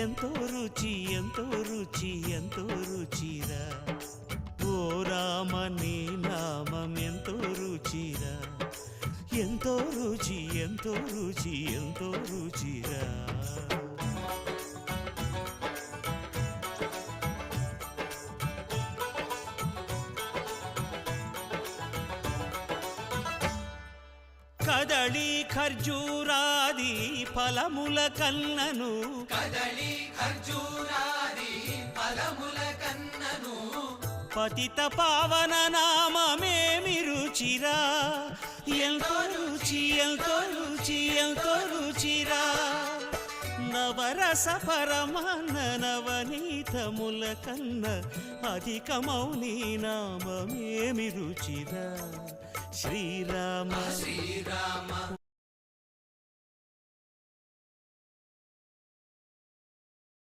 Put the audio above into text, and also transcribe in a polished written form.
ఎంతో రుచి ఎంతో రుచి ఎంతో రుచిరా ఓ రామ నీ నామం ఎంతో రుచిరా ఎంతో రుచి ఎంతో రుచి ఎంతో రుచిరా కదళి ఖర్జూరాది ఫలముల కన్నను కదళి ఖర్జూరాది ఫలముల కన్నను పతిత పావన నామమేమి రుచిరా ఎంతో రుచి ఎంతో రుచి ఎంతో రుచిరా నవరస పరమాన్న నవనీతముల కన్న అధికమౌ నీ నామమేమి రుచిరా శ్రీరామ శ్రీరామ